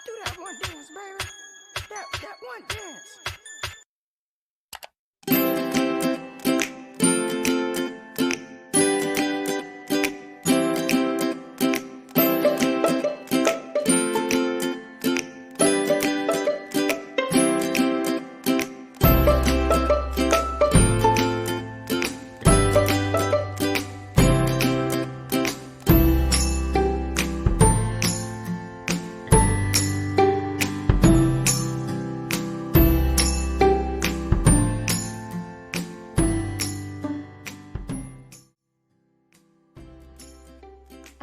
Do that one dance, baby. That one dance.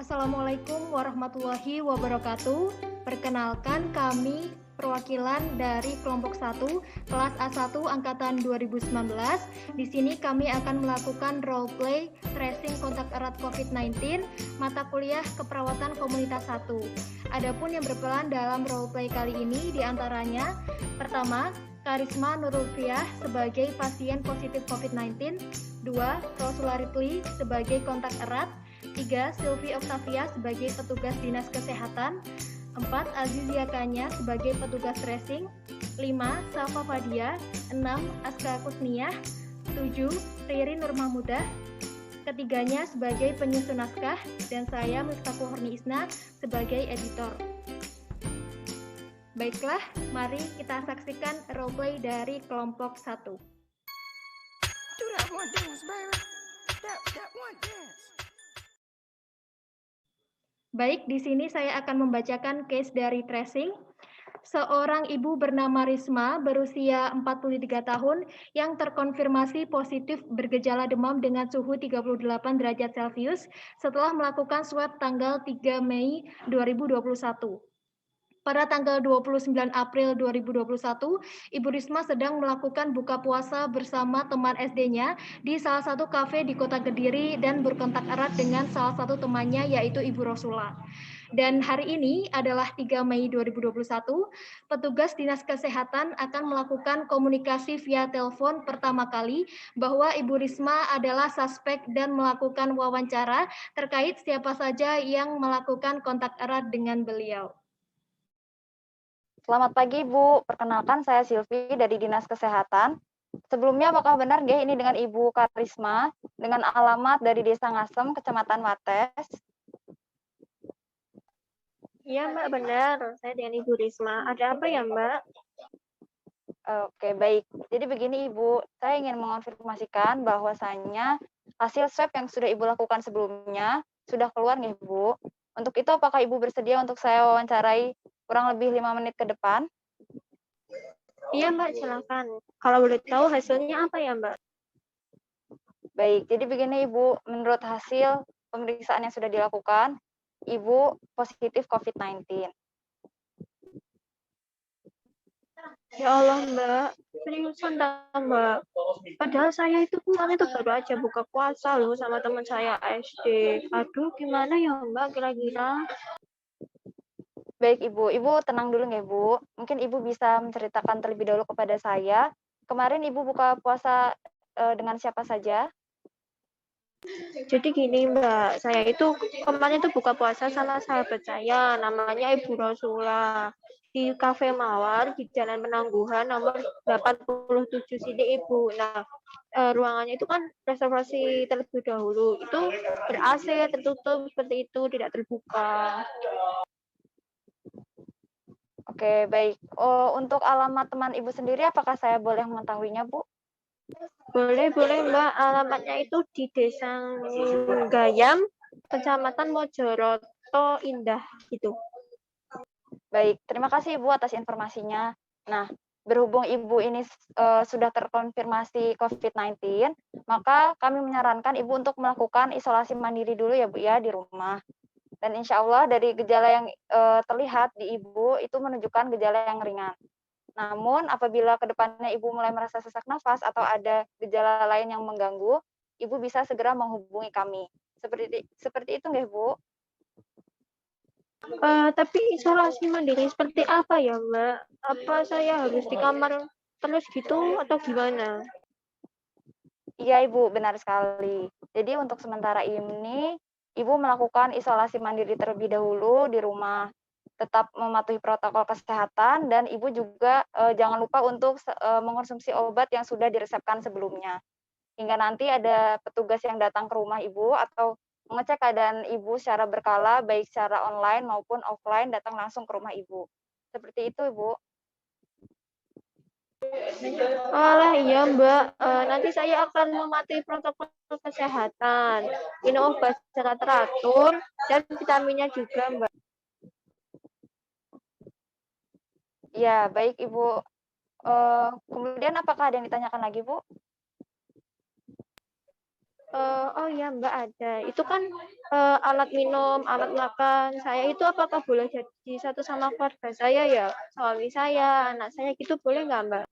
Assalamualaikum warahmatullahi wabarakatuh. Perkenalkan, kami perwakilan dari kelompok 1 kelas A1 angkatan 2019. Di sini kami akan melakukan role play tracing kontak erat COVID-19 mata kuliah keperawatan komunitas 1. Adapun yang berperan dalam role play kali ini diantaranya: pertama, Karisma Nurulfiah sebagai pasien positif COVID-19, 2, Rosula Ridley sebagai kontak erat, 3. Sylvie Octavia sebagai petugas dinas kesehatan, 4. Azizia Kanya sebagai petugas tracing, 5. Safa Fadia, 6. Aska Kusniah, 7. Riri Nurmahmudah, ketiganya sebagai penyusun naskah, dan saya Miftahul Horni Isna sebagai editor. Baiklah, mari kita saksikan roleplay dari kelompok 1. Do that one dance, baby. That one dance. Baik, di sini saya akan membacakan case dari tracing. Seorang ibu bernama Risma berusia 43 tahun yang terkonfirmasi positif bergejala demam dengan suhu 38 derajat Celcius setelah melakukan swab tanggal 3 Mei 2021. Pada tanggal 29 April 2021, Ibu Risma sedang melakukan buka puasa bersama teman SD-nya di salah satu kafe di Kota Kediri dan berkontak erat dengan salah satu temannya yaitu Ibu Rosula. Dan hari ini adalah 3 Mei 2021, petugas Dinas Kesehatan akan melakukan komunikasi via telepon pertama kali bahwa Ibu Risma adalah suspek dan melakukan wawancara terkait siapa saja yang melakukan kontak erat dengan beliau. Selamat pagi, Bu. Perkenalkan, saya Sylvie dari Dinas Kesehatan. Sebelumnya, apakah benar nggih ini dengan Ibu Karisma dengan alamat dari Desa Ngasem, Kecamatan Wates? Iya, Mbak, benar. Saya dengan Ibu Risma. Ada apa ya, Mbak? Oke, baik. Jadi begini, Ibu. Saya ingin mengonfirmasikan bahwasannya hasil swab yang sudah Ibu lakukan sebelumnya sudah keluar nih, Bu. Untuk itu, apakah Ibu bersedia untuk saya wawancarai kurang lebih 5 menit ke depan? Iya, Mbak, silakan. Kalau boleh tahu hasilnya apa ya, Mbak? Baik, jadi begini Ibu, menurut hasil pemeriksaan yang sudah dilakukan, Ibu positif COVID-19. Ya Allah, Mbak. Seriusan dah, Mbak. Padahal saya itu kemarin itu baru aja buka puasa loh sama teman saya SD. Aduh, gimana ya, Mbak, kira-kira? Baik Ibu, Ibu tenang dulu ya Bu. Mungkin Ibu bisa menceritakan terlebih dahulu kepada saya. Kemarin Ibu buka puasa dengan siapa saja? Jadi gini, Mbak, saya itu kemarin itu buka puasa sama sahabat saya, namanya Ibu Rosula. Di Cafe Mawar di Jalan Penangguhan nomor 87 sini, Ibu. Nah, ruangannya itu kan reservasi terlebih dahulu. Itu ber-AC, tertutup seperti itu, tidak terbuka. Oke, baik. Oh, untuk alamat teman Ibu sendiri, apakah saya boleh mengetahuinya, Bu? Boleh, Mbak. Alamatnya itu di Desa Gayam, Kecamatan Mojoroto Indah, gitu. Baik, terima kasih Ibu atas informasinya. Nah, berhubung Ibu ini sudah terkonfirmasi COVID-19, maka kami menyarankan Ibu untuk melakukan isolasi mandiri dulu ya Bu ya di rumah. Dan insya Allah dari gejala yang terlihat di Ibu itu menunjukkan gejala yang ringan. Namun apabila kedepannya Ibu mulai merasa sesak nafas atau ada gejala lain yang mengganggu, Ibu bisa segera menghubungi kami. Seperti itu nggih Bu? Tapi isolasi mandiri seperti apa ya, Mbak? Apa saya harus di kamar terus gitu atau gimana? Iya Ibu, benar sekali. Jadi untuk sementara ini, Ibu melakukan isolasi mandiri terlebih dahulu di rumah. tetap mematuhi protokol kesehatan, dan Ibu juga jangan lupa untuk mengonsumsi obat yang sudah diresepkan sebelumnya. Hingga nanti ada petugas yang datang ke rumah Ibu atau mengecek keadaan Ibu secara berkala, baik secara online maupun offline, datang langsung ke rumah Ibu. Seperti itu, Ibu. Alah iya Mbak, nanti saya akan mematuhi protokol kesehatan, minum obat secara teratur, dan vitaminnya juga Mbak. Ya, baik Ibu. Kemudian apakah ada yang ditanyakan lagi, Bu? Oh iya Mbak ada, itu kan alat minum, alat makan, saya itu apakah boleh jadi satu sama keluarga saya ya? Suami saya, anak saya gitu boleh nggak Mbak?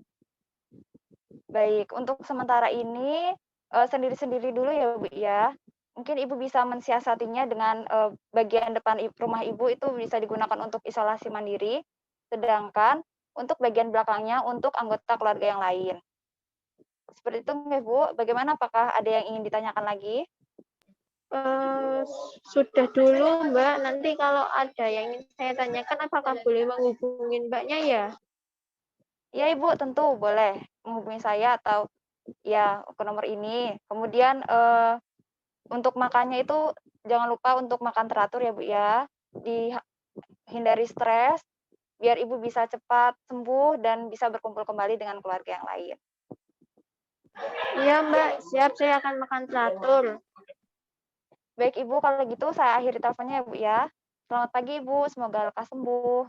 Baik, untuk sementara ini sendiri-sendiri dulu ya, Bu ya. Mungkin Ibu bisa mensiasatinya dengan bagian depan rumah Ibu itu bisa digunakan untuk isolasi mandiri, sedangkan untuk bagian belakangnya untuk anggota keluarga yang lain. Seperti itu, Bu. Bagaimana? Apakah ada yang ingin ditanyakan lagi? Sudah dulu Mbak, nanti kalau ada yang ingin saya tanyakan apakah boleh menghubungi Mbaknya ya? Ya, Ibu, tentu boleh menghubungi saya atau ya ke nomor ini. Kemudian untuk makannya itu jangan lupa untuk makan teratur ya, Bu ya. Dihindari stres biar Ibu bisa cepat sembuh dan bisa berkumpul kembali dengan keluarga yang lain. Iya Mbak, siap, saya akan makan teratur. Baik Ibu, kalau gitu saya akhiri teleponnya ya, Bu ya. Selamat pagi Ibu, semoga lekas sembuh.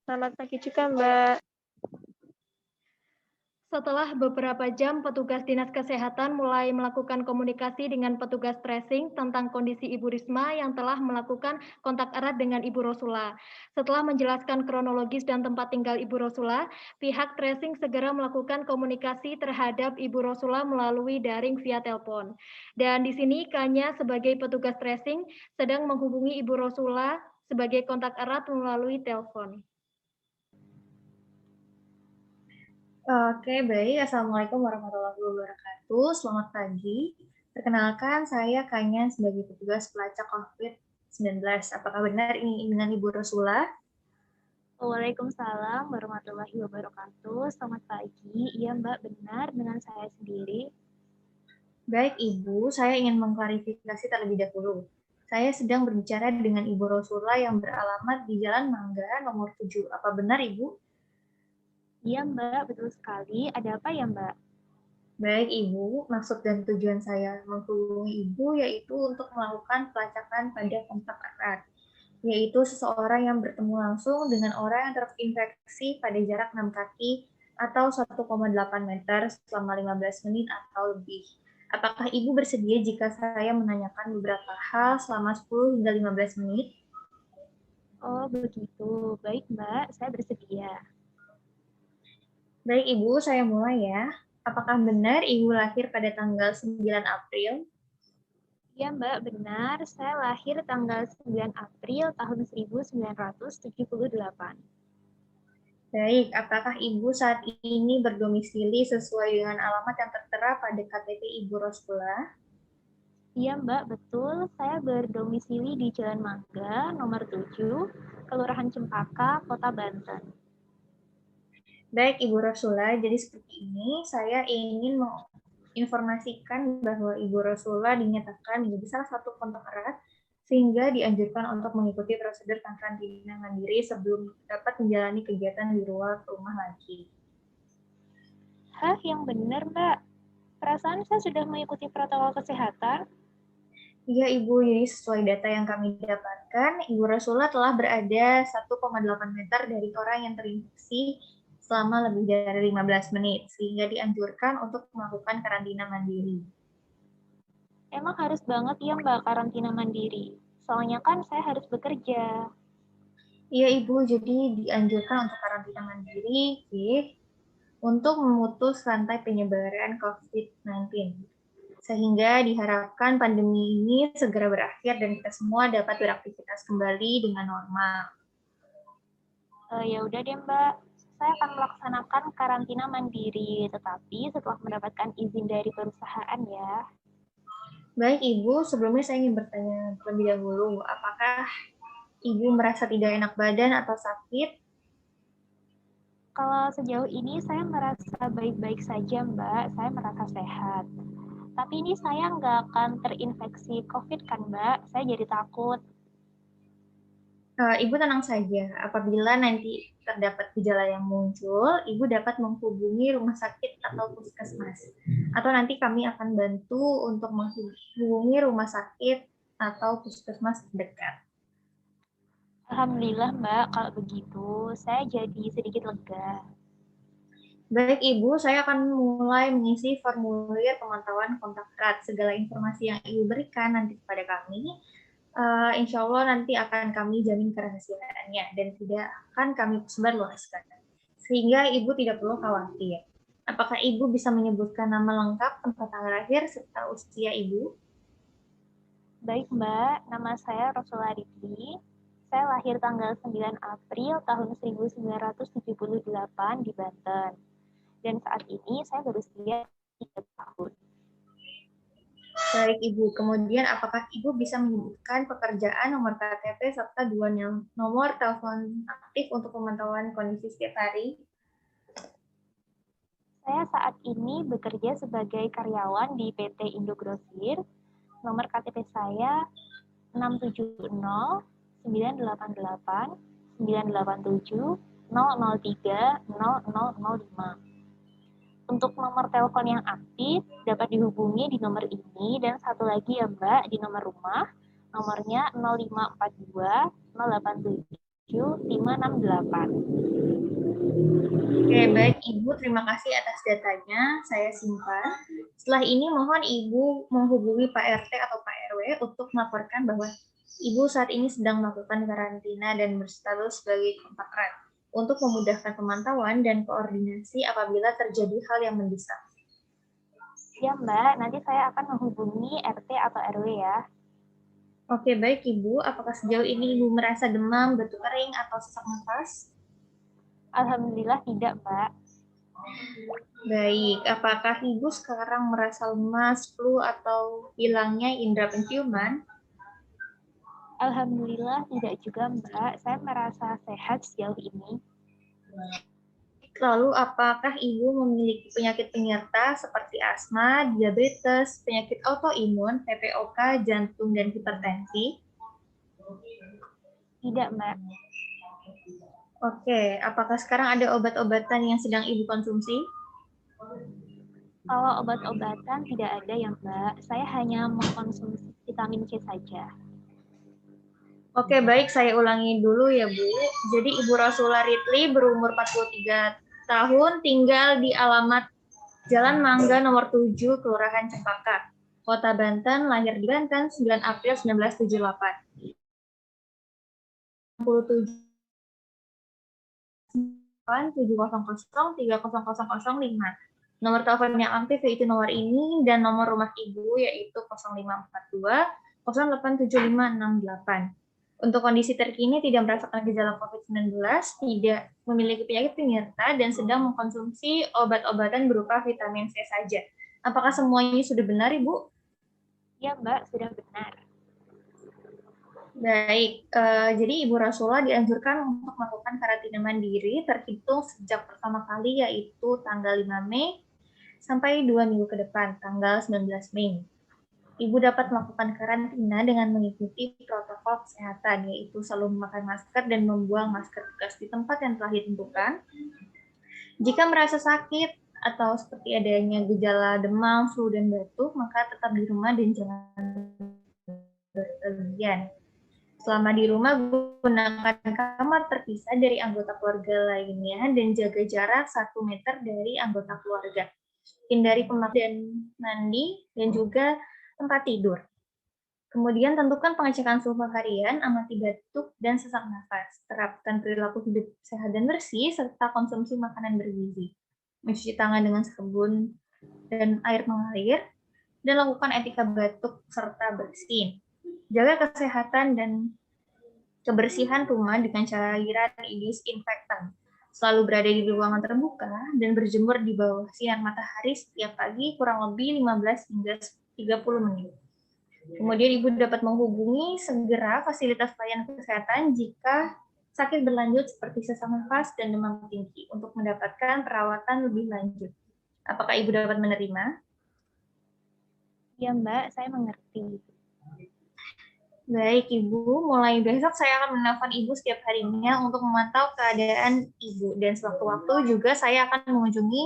Selamat pagi juga Mbak. Setelah beberapa jam, petugas Dinas Kesehatan mulai melakukan komunikasi dengan petugas tracing tentang kondisi Ibu Risma yang telah melakukan kontak erat dengan Ibu Rosula. Setelah menjelaskan kronologis dan tempat tinggal Ibu Rosula, pihak tracing segera melakukan komunikasi terhadap Ibu Rosula melalui daring via telepon. Dan di sini Kanya sebagai petugas tracing sedang menghubungi Ibu Rosula sebagai kontak erat melalui telepon. Oke, baik. Assalamualaikum warahmatullahi wabarakatuh. Selamat pagi. Perkenalkan, saya Kanya sebagai petugas pelacak COVID-19. Apakah benar ini dengan Ibu Rosula? Waalaikumsalam warahmatullahi wabarakatuh. Selamat pagi. Iya Mbak, benar dengan saya sendiri. Baik, Ibu. Saya ingin mengklarifikasi terlebih dahulu. Saya sedang berbicara dengan Ibu Rosula yang beralamat di Jalan Mangga nomor 7. Apa benar, Ibu? Iya Mbak, betul sekali. Ada apa ya Mbak? Baik, Ibu. Maksud dan tujuan saya menghubungi Ibu yaitu untuk melakukan pelacakan pada kontak erat, yaitu seseorang yang bertemu langsung dengan orang yang terinfeksi pada jarak 6 kaki atau 1,8 meter selama 15 menit atau lebih. Apakah Ibu bersedia jika saya menanyakan beberapa hal selama 10 hingga 15 menit? Oh begitu. Baik Mbak, saya bersedia. Baik Ibu, saya mulai ya. Apakah benar Ibu lahir pada tanggal 9 April? Iya Mbak, benar. Saya lahir tanggal 9 April tahun 1978. Baik, apakah Ibu saat ini berdomisili sesuai dengan alamat yang tertera pada KTP Ibu Rosula? Iya Mbak, betul. Saya berdomisili di Jalan Mangga, nomor 7, Kelurahan Cempaka, Kota Banten. Baik, Ibu Rosula, jadi seperti ini, saya ingin menginformasikan bahwa Ibu Rosula dinyatakan menjadi salah satu kontak erat, sehingga dianjurkan untuk mengikuti prosedur karantina mandiri sebelum dapat menjalani kegiatan di luar rumah lagi. Hah, yang benar Mbak? Perasaan saya sudah mengikuti protokol kesehatan. Iya Ibu, jadi sesuai data yang kami dapatkan, Ibu Rosula telah berada 1,8 meter dari orang yang terinfeksi selama lebih dari 15 menit, sehingga dianjurkan untuk melakukan karantina mandiri. Emang harus banget ya Mbak karantina mandiri? Soalnya kan saya harus bekerja. Iya Ibu, jadi dianjurkan untuk karantina mandiri untuk memutus rantai penyebaran COVID-19. Sehingga diharapkan pandemi ini segera berakhir dan kita semua dapat beraktivitas kembali dengan normal. Ya udah deh Mbak, saya akan melaksanakan karantina mandiri, tetapi setelah mendapatkan izin dari perusahaan ya. Baik Ibu, sebelumnya saya ingin bertanya terlebih dahulu, apakah Ibu merasa tidak enak badan atau sakit? Kalau sejauh ini saya merasa baik-baik saja, Mbak. Saya merasa sehat. Tapi ini saya nggak akan terinfeksi COVID kan, Mbak? Saya jadi takut. Ibu tenang saja, apabila nanti terdapat gejala yang muncul, Ibu dapat menghubungi rumah sakit atau puskesmas. Atau nanti kami akan bantu untuk menghubungi rumah sakit atau puskesmas terdekat. Alhamdulillah, Mbak. Kalau begitu, saya jadi sedikit lega. Baik Ibu, saya akan mulai mengisi formulir pemantauan kontak erat. Segala informasi yang Ibu berikan nanti kepada kami, insya Allah nanti akan kami jamin kerahasiaannya dan tidak akan kami sebarluaskan. Sehingga Ibu tidak perlu khawatir. Apakah Ibu bisa menyebutkan nama lengkap, tempat tanggal lahir, serta usia Ibu? Baik, Mbak. Nama saya Rosola Rifli. Saya lahir tanggal 9 April tahun 1978 di Banten. Dan saat ini saya berusia 3 tahun. Baik Ibu, kemudian apakah Ibu bisa menyebutkan pekerjaan, nomor KTP, serta 2 nomor telepon aktif untuk pemantauan kondisi setiap hari? Saya saat ini bekerja sebagai karyawan di PT Indogrosir. Nomor KTP saya 670 988 987 003 0005. Untuk nomor telepon yang aktif dapat dihubungi di nomor ini dan satu lagi ya Mbak di nomor rumah nomornya 0542 087 568. Oke, baik Ibu, terima kasih atas datanya, saya simpan. Setelah ini mohon Ibu menghubungi Pak RT atau Pak RW untuk melaporkan bahwa Ibu saat ini sedang melakukan karantina dan berstatus sebagai kontak erat untuk memudahkan pemantauan dan koordinasi apabila terjadi hal yang mendesak. Ya Mbak, nanti saya akan menghubungi RT atau RW ya. Oke, baik Ibu, apakah sejauh ini Ibu merasa demam, batuk kering, atau sesak nafas? Alhamdulillah tidak Mbak. Baik, apakah Ibu sekarang merasa lemas, flu, atau hilangnya indera penciuman? Alhamdulillah tidak juga Mbak, saya merasa sehat sejauh ini. Lalu apakah Ibu memiliki penyakit penyerta seperti asma, diabetes, penyakit autoimun, PPOK, jantung, dan hipertensi? Tidak Mbak. Oke, apakah sekarang ada obat-obatan yang sedang Ibu konsumsi? Kalau obat-obatan tidak ada ya Mbak, saya hanya mengkonsumsi vitamin C saja. Oke, baik, saya ulangi dulu ya Bu. Jadi Ibu Rosula Ritli berumur 43 tahun, tinggal di alamat Jalan Mangga nomor 7, Kelurahan Cempaka, Kota Banten, lahir di Banten 9 April 1978. 67 700 300005. Nomor telepon yang aktif yaitu nomor ini dan nomor rumah Ibu yaitu 0542 087568. Untuk kondisi terkini tidak merasakan gejala COVID-19, tidak memiliki penyakit penyerta, dan sedang mengkonsumsi obat-obatan berupa vitamin C saja. Apakah semuanya sudah benar, Ibu? Ya Mbak, sudah benar. Baik, jadi Ibu Rasula dianjurkan untuk melakukan karantina mandiri terhitung sejak pertama kali yaitu tanggal 5 Mei sampai 2 minggu ke depan, tanggal 19 Mei. Ibu dapat melakukan karantina dengan mengikuti protokol kesehatan, yaitu selalu memakai masker dan membuang masker bekas di tempat yang telah ditentukan. Jika merasa sakit atau seperti adanya gejala demam, flu, dan batuk, maka tetap di rumah dan jangan berpergian. Selama di rumah, gunakan kamar terpisah dari anggota keluarga lainnya dan jaga jarak 1 meter dari anggota keluarga. Hindari pemakaian dan mandi dan juga tempat tidur. Kemudian tentukan pengecekan suhu harian, amati batuk dan sesak nafas. Terapkan perilaku hidup sehat dan bersih serta konsumsi makanan bergizi. Mencuci tangan dengan sabun dan air mengalir dan lakukan etika batuk serta bersin. Jaga kesehatan dan kebersihan rumah dengan cairan disinfektan. Selalu berada di ruangan terbuka dan berjemur di bawah sinar matahari setiap pagi kurang lebih 15 hingga 30 menit. Kemudian Ibu dapat menghubungi segera fasilitas pelayanan kesehatan jika sakit berlanjut seperti sesak nafas dan demam tinggi untuk mendapatkan perawatan lebih lanjut. Apakah Ibu dapat menerima? Ya Mbak, saya mengerti. Baik Ibu, mulai besok saya akan menelpon Ibu setiap harinya untuk memantau keadaan Ibu. Dan sewaktu-waktu juga saya akan mengunjungi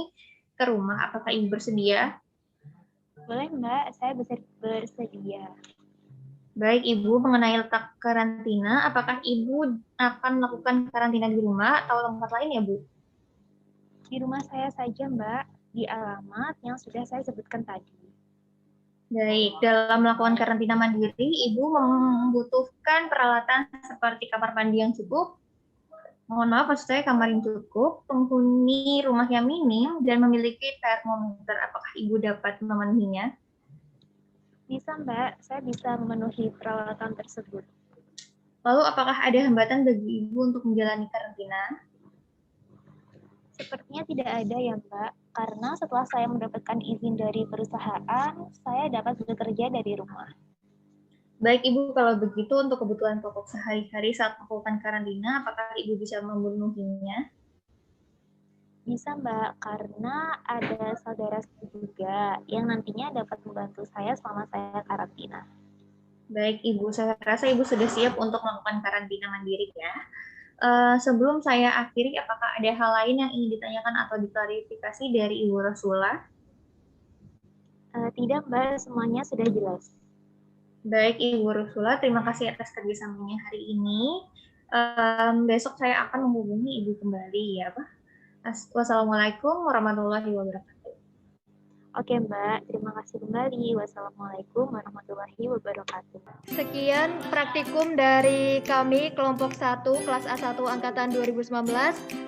ke rumah. Apakah Ibu bersedia? Boleh Mbak, saya bersedia. Baik Ibu, mengenai letak karantina, apakah Ibu akan melakukan karantina di rumah atau tempat lain ya Bu? Di rumah saya saja Mbak, di alamat yang sudah saya sebutkan tadi. Baik, dalam melakukan karantina mandiri, Ibu membutuhkan peralatan seperti kamar mandi yang cukup, mohon maaf maksud saya kamar yang cukup, penghuni rumah yang minim, dan memiliki termometer. Apakah Ibu dapat memenuhinya? Bisa Mbak, saya bisa memenuhi peralatan tersebut. Lalu apakah ada hambatan bagi Ibu untuk menjalani karantina? Sepertinya tidak ada ya Mbak, karena setelah saya mendapatkan izin dari perusahaan, saya dapat bekerja dari rumah. Baik Ibu, kalau begitu untuk kebutuhan pokok sehari-hari saat melakukan karantina, apakah Ibu bisa memenuhinya? Bisa Mbak, karena ada saudara saya juga yang nantinya dapat membantu saya selama saya karantina. Baik Ibu, saya rasa Ibu sudah siap untuk melakukan karantina mandiri ya. Sebelum saya akhiri, apakah ada hal lain yang ingin ditanyakan atau diklarifikasi dari Ibu Rosula? Tidak Mbak, semuanya sudah jelas. Baik Ibu Rosula, terima kasih atas kerjasamanya hari ini. Besok saya akan menghubungi Ibu kembali ya Pak. Wassalamualaikum warahmatullahi wabarakatuh. Oke Mbak, terima kasih kembali. Wassalamualaikum warahmatullahi wabarakatuh. Sekian praktikum dari kami kelompok 1 kelas A1 angkatan 2019.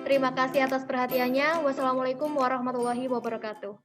Terima kasih atas perhatiannya. Wassalamualaikum warahmatullahi wabarakatuh.